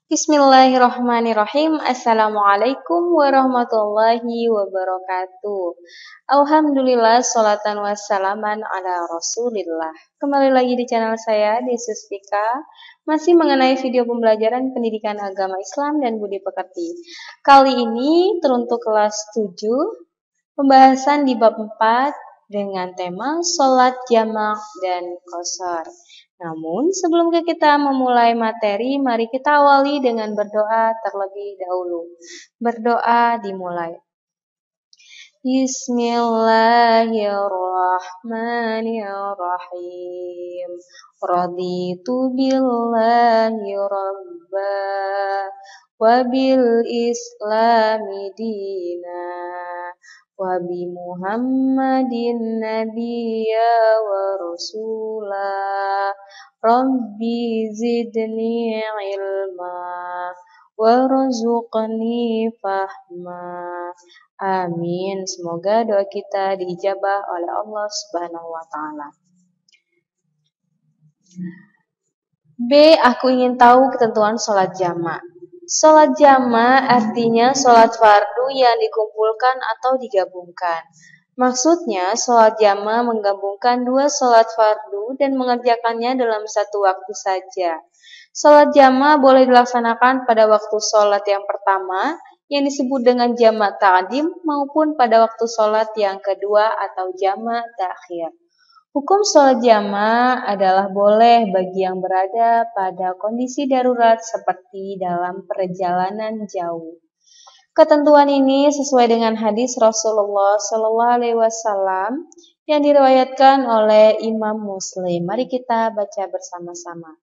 Bismillahirrahmanirrahim. Assalamualaikum warahmatullahi wabarakatuh. Alhamdulillah, sholatan wassalaman ala rasulillah. Kembali lagi di channel saya, Desustika. Masih mengenai video pembelajaran pendidikan agama Islam dan budi pekerti. Kali ini teruntuk kelas 7, pembahasan di bab 4 dengan tema sholat jamak dan qashar. Namun, sebelum kita memulai materi, mari kita awali dengan berdoa terlebih dahulu. Berdoa dimulai. Bismillahirrahmanirrahim. Raditu billahi rabba wa bil islami dina wa bi Muhammadin nabiyya wa rasula. Rabbi zidni ilma warzuqni fahma. Amin. Semoga doa kita diijabah oleh Allah Subhanahu wa taala. B. Aku ingin tahu ketentuan sholat jamak. Sholat jamak artinya sholat fardu yang dikumpulkan atau digabungkan. Maksudnya, sholat jamak menggabungkan dua sholat fardu dan mengerjakannya dalam satu waktu saja. Sholat jamak boleh dilaksanakan pada waktu sholat yang pertama, yang disebut dengan jamak ta'dim, maupun pada waktu sholat yang kedua atau jamak ta'khir. Hukum sholat jamak adalah boleh bagi yang berada pada kondisi darurat seperti dalam perjalanan jauh. Ketentuan ini sesuai dengan hadis Rasulullah SAW yang diriwayatkan oleh Imam Muslim. Mari kita baca bersama-sama.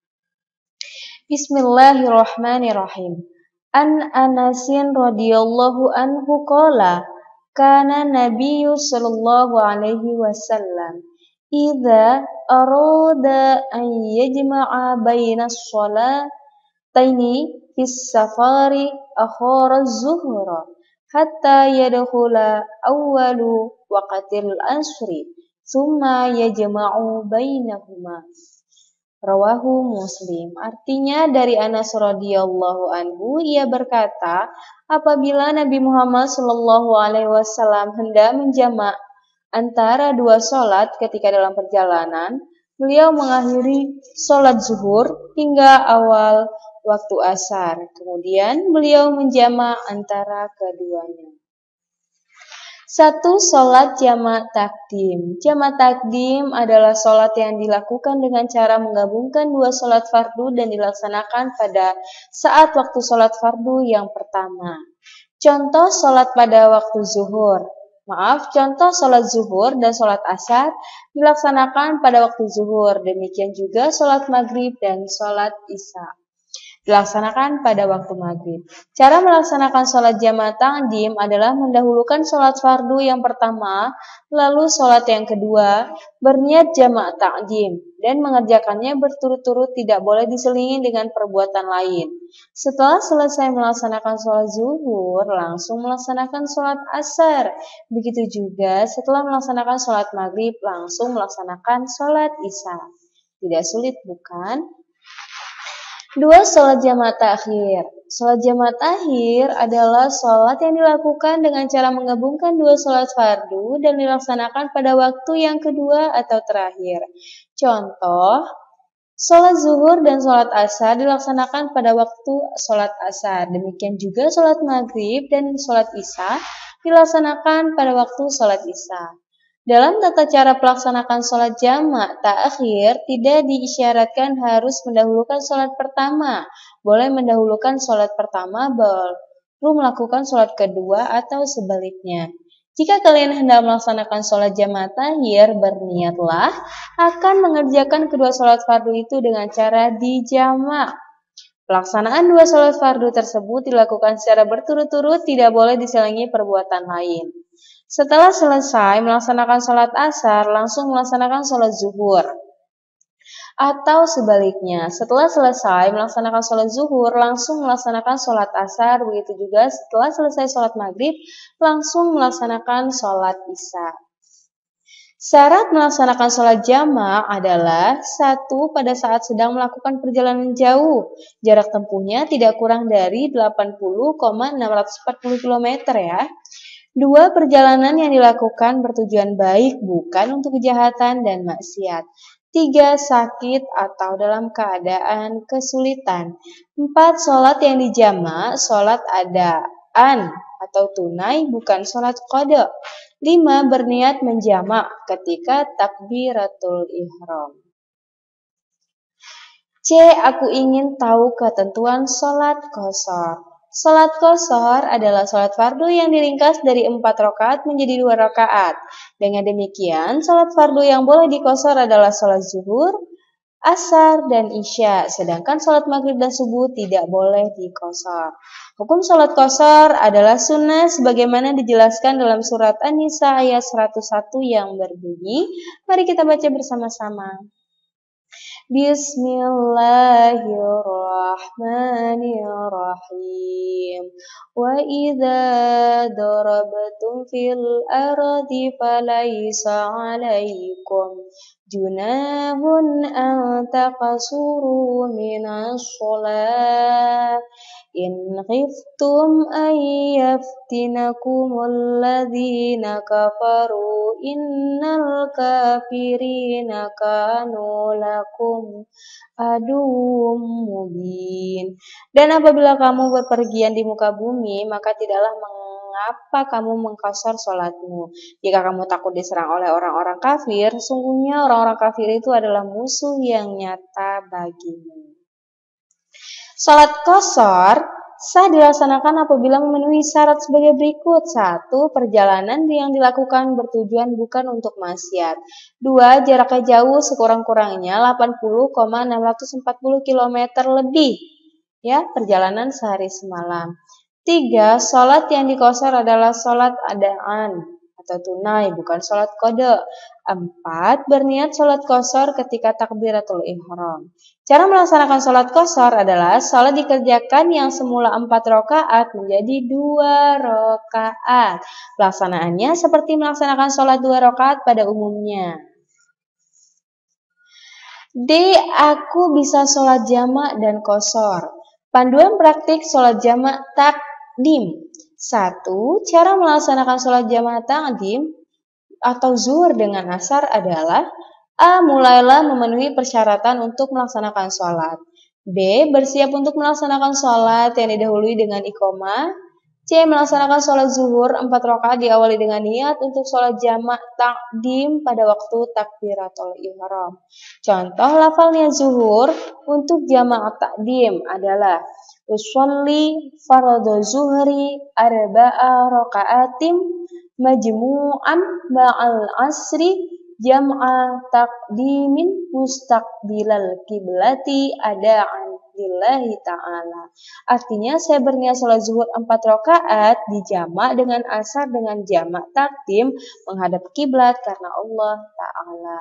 Bismillahirrahmanirrahim. An Anasin radhiyallahu anhu qala kana Nabiyyu sallallahu alaihi wasallam idza arada an yajma'a bainas sholataini fis safari akhara az-zuhra hatta yadkhula awwalu waqtil asri thumma yajma'u bainahuma. Rawahu Muslim. Artinya dari Anas radhiyallahu anhu, ia berkata, apabila Nabi Muhammad sallallahu alaihi wasallam hendak menjamak antara dua sholat ketika dalam perjalanan, beliau mengakhiri sholat zuhur hingga awal waktu asar. Kemudian beliau menjamak antara keduanya. 1. Sholat jamak takdim. Jamak takdim adalah sholat yang dilakukan dengan cara menggabungkan dua sholat fardu dan dilaksanakan pada saat waktu sholat fardu yang pertama. Contoh sholat pada waktu zuhur. Contoh sholat zuhur dan sholat asar dilaksanakan pada waktu zuhur. Demikian juga sholat maghrib dan sholat isya dilaksanakan pada waktu maghrib. Cara melaksanakan sholat jamak ta'dim adalah mendahulukan sholat fardu yang pertama, lalu sholat yang kedua, berniat jamak ta'dim, dan mengerjakannya berturut-turut, tidak boleh diselingi dengan perbuatan lain. Setelah selesai melaksanakan sholat zuhur, langsung melaksanakan sholat asar. Begitu juga setelah melaksanakan sholat maghrib, langsung melaksanakan sholat isya. Tidak sulit, bukan? 2. Sholat jamak ta'khir. Sholat jamak ta'khir adalah sholat yang dilakukan dengan cara menggabungkan dua sholat fardu dan dilaksanakan pada waktu yang kedua atau terakhir. Contoh, sholat zuhur dan sholat asar dilaksanakan pada waktu sholat asar. Demikian juga sholat maghrib dan sholat isya dilaksanakan pada waktu sholat isya. Dalam tata cara pelaksanakan sholat jamak ta'khir tidak diisyaratkan harus mendahulukan sholat pertama. Boleh mendahulukan sholat pertama baru melakukan sholat kedua atau sebaliknya. Jika kalian hendak melaksanakan sholat jamak ta'khir, berniatlah akan mengerjakan kedua sholat fardu itu dengan cara dijamak. Pelaksanaan dua sholat fardu tersebut dilakukan secara berturut-turut, tidak boleh diselingi perbuatan lain. Setelah selesai melaksanakan sholat asar, langsung melaksanakan sholat zuhur. Atau sebaliknya, setelah selesai melaksanakan sholat zuhur, langsung melaksanakan sholat asar. Begitu juga setelah selesai sholat maghrib, langsung melaksanakan sholat isya. Syarat melaksanakan sholat jamak adalah 1. Pada saat sedang melakukan perjalanan jauh. Jarak tempuhnya tidak kurang dari 80,640 km ya. 2. Perjalanan yang dilakukan bertujuan baik, bukan untuk kejahatan dan maksiat. 3. Sakit atau dalam keadaan kesulitan. 4. Sholat yang dijamak, sholat adaan atau tunai, bukan sholat qada. 5. Berniat menjamak ketika takbiratul ihram. C. Aku ingin tahu ketentuan sholat qashar. Sholat qashar adalah sholat fardu yang diringkas dari 4 rakaat menjadi 2 rakaat. Dengan demikian, sholat fardu yang boleh diqashar adalah sholat zuhur, asar, dan isya. Sedangkan sholat maghrib dan subuh tidak boleh diqashar. Hukum sholat qashar adalah sunnah sebagaimana dijelaskan dalam surat An-Nisa ayat 101 yang berbunyi. Mari kita baca bersama-sama. Bismillahirrahmanirrahim. Wa idza darabtum fil ardi falaysa 'alaikum junahun an taqsuru minas shalah in khiftum an yaftinakumul ladzina kafaru innal kafirina kanu lakum aduwwum mubin. Dan apabila kamu berpergian di muka bumi, maka tidaklah mengapa kamu mengqashar sholatmu. Jika kamu takut diserang oleh orang-orang kafir, sungguhnya orang-orang kafir itu adalah musuh yang nyata bagimu. Sholat qashar sah dilaksanakan apabila memenuhi syarat sebagai berikut. 1. Perjalanan yang dilakukan bertujuan bukan untuk maksiat. 2. Jaraknya jauh sekurang-kurangnya 80,640 km lebih. Ya, perjalanan sehari semalam. 3. Sholat yang diqashar adalah sholat adaan atau tunai, bukan sholat qada. 4. Berniat sholat qashar ketika takbiratul ihram. Cara melaksanakan sholat qashar adalah sholat dikerjakan yang semula 4 rakaat menjadi 2 rakaat. Pelaksanaannya seperti melaksanakan sholat 2 rakaat pada umumnya. D. Aku bisa sholat jamak dan qashar. Panduan praktik sholat jamak takdim. 1. Cara melaksanakan sholat jamak takdim atau zuhur dengan asar adalah A. Mulailah memenuhi persyaratan untuk melaksanakan sholat. B. Bersiap untuk melaksanakan sholat yang didahului dengan iqomah. C. Melaksanakan sholat zuhur 4 rakaat diawali dengan niat untuk sholat jamak takdim pada waktu takbiratul ihram. Contoh lafal niat zuhur untuk jamak takdim adalah usolli fardhu zuhri arba'a raka'atim majmu'an ma'al asri jam'a takdimin mustaqbilal kiblati ada'an lillahi ta'ala. Artinya saya berniat sholat zuhur 4 rakaat dijamak dengan asar dengan jamak takdim menghadap kiblat karena Allah ta'ala.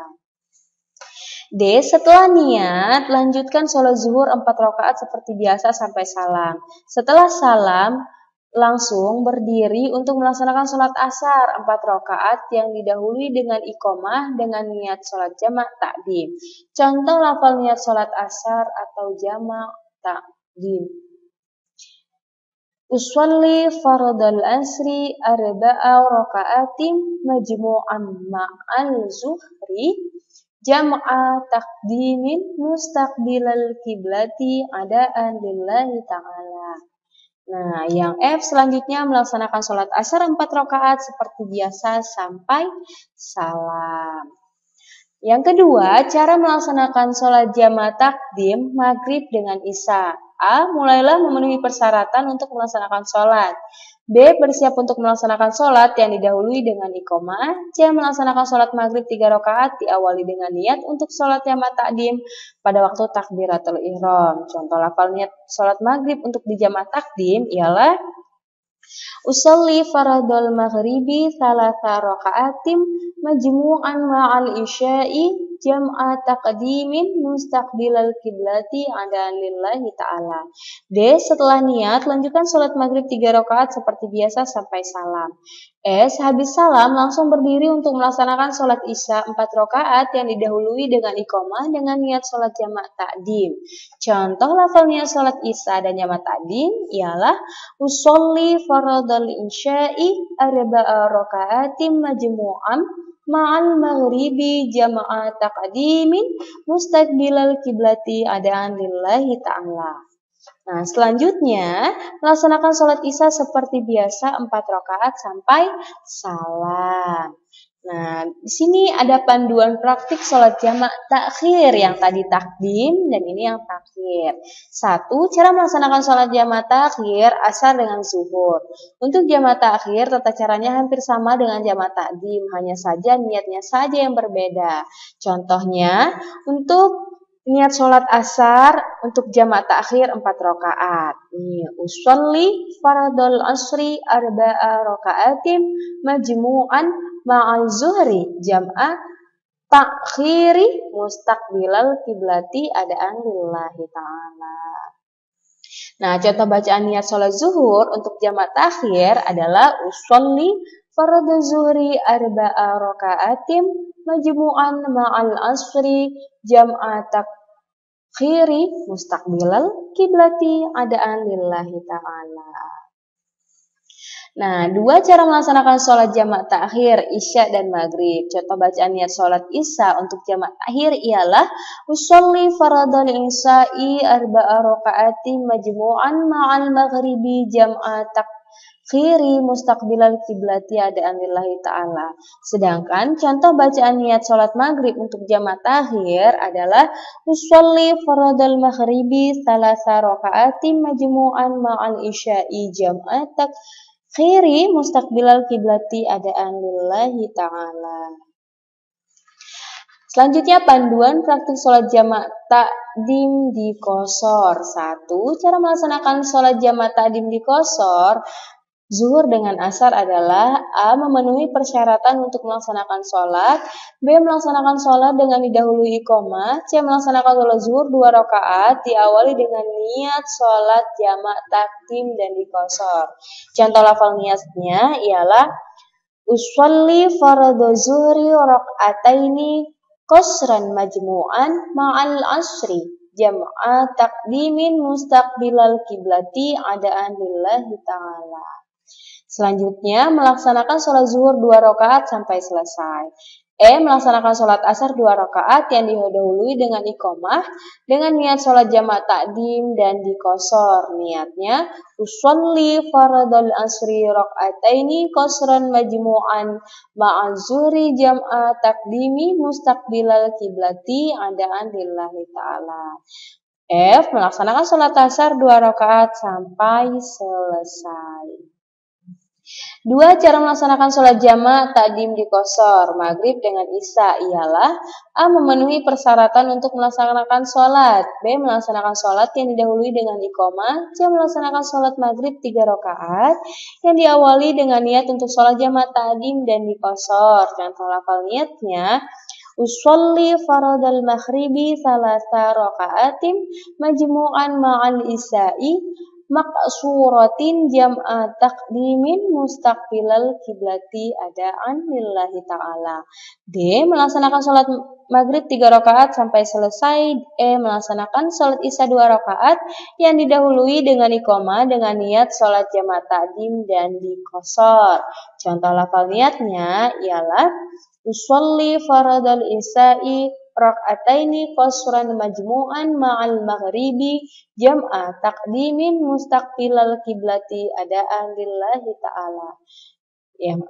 D. Setelah niat, lanjutkan sholat zuhur 4 rakaat seperti biasa sampai salam. Setelah salam, langsung berdiri untuk melaksanakan sholat asar 4 rakaat yang didahului dengan iqomah dengan niat sholat jamak takdim. Contoh lafal niat sholat asar atau jamak takdim. Usolli fardal asri arba'a raka'atim majmu'an ma'al zuhri jam'a takdimin mustaqbilal kiblati adaan lillahi ta'ala. Nah, yang F selanjutnya melaksanakan sholat asar 4 rakaat seperti biasa sampai salam. Yang kedua, cara melaksanakan sholat jamak takdim maghrib dengan isya. A. Mulailah memenuhi persyaratan untuk melaksanakan sholat. B. Bersiap untuk melaksanakan sholat yang didahului dengan iqomah. C. Melaksanakan sholat maghrib 3 rakaat diawali dengan niat untuk sholat jamak takdim pada waktu takbiratul ihram. Contoh lafal niat sholat maghrib untuk di jamak takdim ialah usolli faradul maghribi thalatha raka'atim majmu'an ma'al isya'i jam'a taqdimin mustaqbilal kiblati adaan lillahi ta'ala. D. Setelah niat, lanjutkan sholat maghrib 3 rakaat seperti biasa sampai salam. E. Sehabis salam, langsung berdiri untuk melaksanakan sholat isya 4 rakaat yang didahului dengan iqomah dengan niat sholat jamak takdim. Contoh lafal niat sholat isya dan jamak takdim ialah usolli faradal insya'i arba'a raka'atim majmu'am ma'al maghribi jama'a taqdimin mustaqbilal kiblati adaan lillahi ta'ala. Nah, selanjutnya melaksanakan sholat isya seperti biasa 4 rakaat sampai salam. Nah, di sini ada panduan praktik sholat jamak takhir yang tadi takdim dan ini yang takhir. 1. Cara melaksanakan sholat jamak takhir asar dengan zuhur. Untuk jamak takhir tata caranya hampir sama dengan jamak takdim, hanya saja niatnya saja yang berbeda. Contohnya untuk niat sholat asar untuk jamak takhir 4 rakaat. Usolli faradul asri arba'a rakaatim majmu'an ma'al zuhri jam'a takhiri mustaqbilal kiblati adaan lillahi ta'ala. Nah, contoh bacaan niat sholat zuhur untuk jamak takhir adalah usolli faradul zuhri arba'a rakaatim majmu'an ma'al asri jam'a takhiri mustaqbilal kiblati adaan lillahi ta'ala. Nah, 2 cara melaksanakan sholat jamak takhir isya dan maghrib. Contoh bacaan niat sholat isya untuk jamak takhir ialah usolli faradal isya'i arba'a raka'ati majmu'an ma'al maghribi jam'a takhiri mustaqbilal kiblati adaan lillahi ta'ala. Sedangkan contoh bacaan niat sholat maghrib untuk jamak takhir adalah usolli faradal maghribi salasa raka'ati majmu'an ma'al isya'i jam'a takhiri mustaqbilal kiblati adaan lillahi ta'ala. Selanjutnya panduan praktik sholat jamak takdim di qashar. 1. Cara melaksanakan sholat jamak takdim di qashar zuhur dengan asar adalah A. Memenuhi persyaratan untuk melaksanakan sholat, B. Melaksanakan sholat dengan didahului iqomah, C. Melaksanakan sholat zuhur 2 rakaat diawali dengan niat sholat jamak takdim dan di qashar. Contoh lafal niatnya ialah usolli faradhu zuhri raka'ataini qasran majmu'an ma'al asri jam'a takdimin mustaqbilal kiblati adaan lillahi ta'ala. Selanjutnya, melaksanakan sholat zuhur 2 rakaat sampai selesai. E. Melaksanakan sholat asar 2 rakaat yang didahului dengan iqomah dengan niat sholat jamak takdim dan di qashar. Niatnya, usolli faradal asri raka'ataini qasran majmu'an ma'al zuhri jam'a takdimi mustaqbilal kiblati adaan lillahi ta'ala. F. Melaksanakan sholat asar 2 rakaat sampai selesai. 2. Cara melaksanakan sholat jamak takdim di qashar maghrib dengan isya ialah A. Memenuhi persyaratan untuk melaksanakan sholat, B. Melaksanakan sholat yang didahului dengan iqomah, C. Melaksanakan sholat maghrib 3 rakaat yang diawali dengan niat untuk sholat jamak takdim dan di qashar. Contoh lafal niatnya usolli faradal maghribi salasa raka'atim majmu'an ma'al isya'i maqsuratin jam'a taqdimin mustaqbilal kiblati adaan lillahi ta'ala. D. Melaksanakan sholat maghrib 3 rakaat sampai selesai. E. Melaksanakan sholat isya 2 rakaat yang didahului dengan iqomah dengan niat sholat jamak takdim dan di qashar. Contoh lafal niatnya ialah usolli faradal isya'i raka'ataini qasran majmu'an ma'al maghribi jam'a taqdimin mustaqbilal kiblati adaan lillahi ta'ala. Yang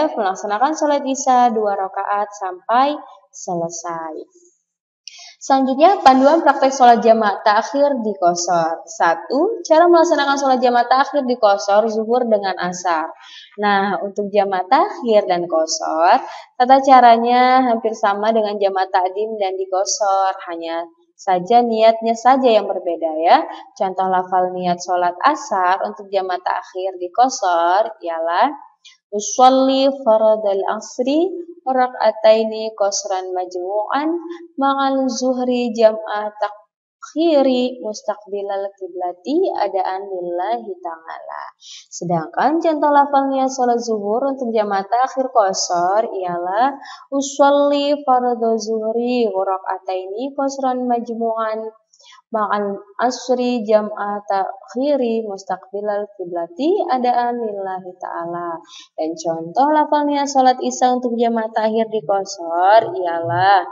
F. Melaksanakan sholat isya 2 rakaat sampai selesai. Selanjutnya, panduan praktek sholat jamak takhir di qashar. 1. Cara melaksanakan sholat jamak takhir di qashar zuhur dengan asar. Nah, untuk jamak takhir dan qashar, tata caranya hampir sama dengan jamak takdim dan di qashar, hanya saja niatnya saja yang berbeda ya. Contoh lafal niat sholat asar untuk jamak takhir di qashar ialah Usolli faradal asri rak'ataini qasran majmu'an ma'al zuhri jam'a takhiri mustaqbilal kiblati adaan lillahi ta'ala. Sedangkan contoh lafalnya sholat zuhur untuk jamaah takhir qasar ialah usolli faradal zuhri rak'ataini qasran majmu'an ma'al asri jam'a takhiri mustaqbilal kiblati adaan lillahi ta'ala. Dan contoh lafalnya salat isya untuk jamaah takhir di qasar ialah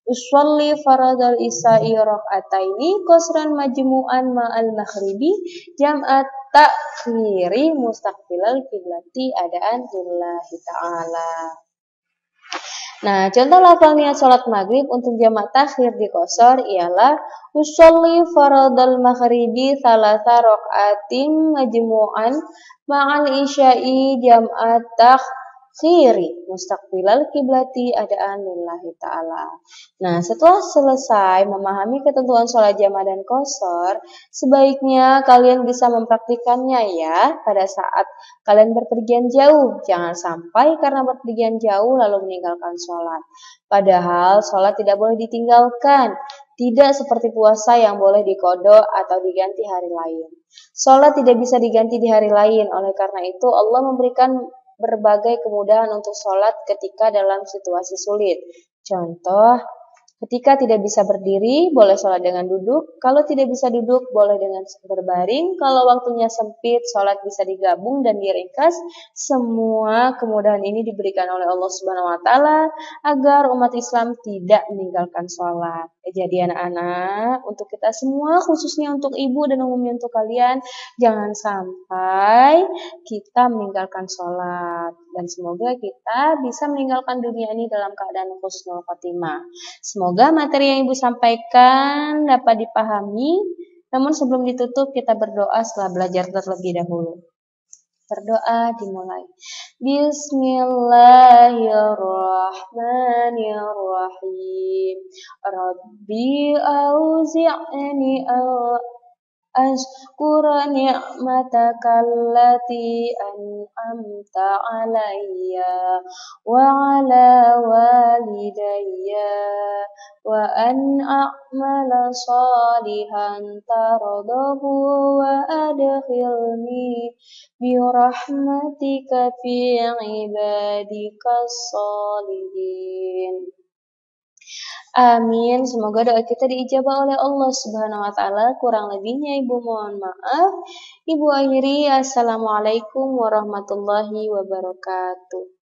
usolli faradal isya'i rak'ataini qasran majmu'an ma'al maghribi jam'a takhiri mustaqbilal kiblati adaan lillahi ta'ala. Nah, contoh lafalnya sholat maghrib untuk jamaah takhir di qasar ialah usolli faradal maghribi thalatha rak'atin majmu'an ma'al isya'i jam'at takhiri mustaqbilal kiblati adaan lillahi ta'ala. Nah, setelah selesai memahami ketentuan sholat jamaah dan qasar, sebaiknya kalian bisa mempraktikannya ya pada saat kalian berpergian jauh. Jangan sampai karena berpergian jauh lalu meninggalkan sholat. Padahal sholat tidak boleh ditinggalkan. Tidak seperti puasa yang boleh diqadha atau diganti hari lain. Sholat tidak bisa diganti di hari lain. Oleh karena itu Allah memberikan berbagai kemudahan untuk sholat ketika dalam situasi sulit. Contoh, ketika tidak bisa berdiri, boleh sholat dengan duduk. Kalau tidak bisa duduk, boleh dengan berbaring. Kalau waktunya sempit, sholat bisa digabung dan diringkas. Semua kemudahan ini diberikan oleh Allah Subhanahu wa Ta'ala agar umat Islam tidak meninggalkan sholat. Jadi anak-anak, untuk kita semua, khususnya untuk ibu dan umumnya untuk kalian, jangan sampai kita meninggalkan sholat. Dan semoga kita bisa meninggalkan dunia ini dalam keadaan husnul khotimah. Semoga materi yang Ibu sampaikan dapat dipahami. Namun sebelum ditutup kita berdoa setelah belajar terlebih dahulu. Berdoa dimulai. Bismillahirrahmanirrahim. Rabbi auzi'ni ashkura ni'mataka allati an'amta alayya wa ala walidayya wa an a'mala salihan taradahu wa adkhilni bi rahmatika fi ibadikas sholihin. Amin. Semoga doa kita diijabah oleh Allah Subhanahu wa Ta'ala. Kurang lebihnya Ibu mohon maaf. Ibu akhiri, assalamualaikum warahmatullahi wabarakatuh.